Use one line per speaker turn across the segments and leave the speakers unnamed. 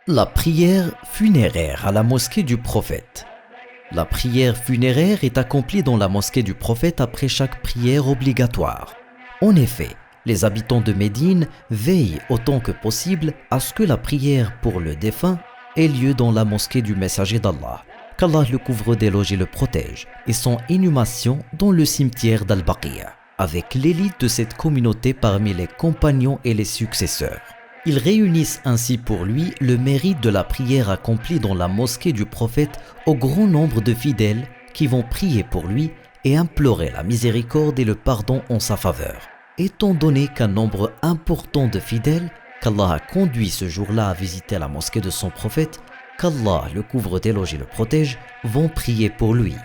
La prière funéraire à la mosquée du prophète. La prière funéraire est accomplie dans la mosquée du prophète après chaque prière obligatoire. En effet, les habitants de Médine veillent autant que possible à ce que la prière pour le défunt ait lieu dans la mosquée du messager d'Allah, qu'Allah le couvre d'éloges et le protège, et son inhumation dans le cimetière d'Al-Baqiyya, avec l'élite de cette communauté parmi les compagnons et les successeurs. Ils réunissent ainsi pour lui le mérite de la prière accomplie dans la mosquée du prophète au grand nombre de fidèles qui vont prier pour lui et implorer la miséricorde et le pardon en sa faveur. Étant donné qu'un nombre important de fidèles qu'Allah a conduit ce jour-là à visiter la mosquée de son prophète, qu'Allah le couvre d'éloges et le protège, vont prier pour lui.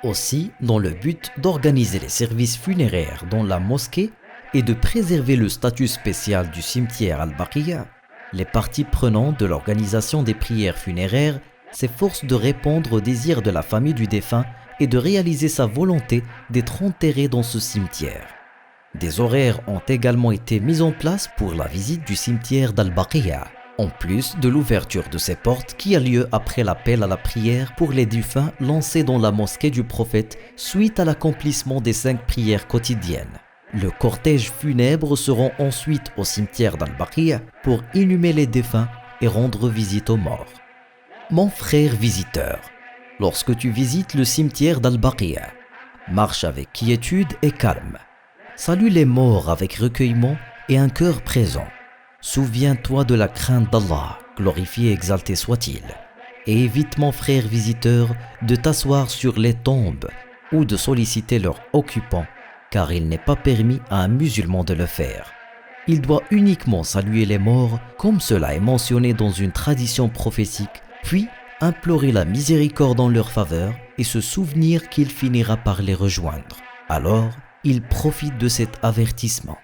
Aussi, dans le but d'organiser les services funéraires dans la mosquée et de préserver le statut spécial du cimetière Al-Baqiyya, les parties prenantes de l'organisation des prières funéraires s'efforcent de répondre aux désirs de la famille du défunt et de réaliser sa volonté d'être enterré dans ce cimetière. Des horaires ont également été mis en place pour la visite du cimetière d'Al-Baqiyya, en plus de l'ouverture de ses portes qui a lieu après l'appel à la prière pour les défunts lancé dans la mosquée du prophète suite à l'accomplissement des 5 prières quotidiennes. Le cortège funèbre se rend ensuite au cimetière d'Al-Baqiyya pour inhumer les défunts et rendre visite aux morts. Mon frère visiteur, lorsque tu visites le cimetière d'Al-Baqiyya, marche avec quiétude et calme. Salue les morts avec recueillement et un cœur présent. Souviens-toi de la crainte d'Allah, glorifié et exalté soit-il, et évite, mon frère visiteur, de t'asseoir sur les tombes ou de solliciter leurs occupants, car il n'est pas permis à un musulman de le faire. Il doit uniquement saluer les morts, comme cela est mentionné dans une tradition prophétique, puis implorer la miséricorde en leur faveur et se souvenir qu'il finira par les rejoindre. Alors, il profite de cet avertissement.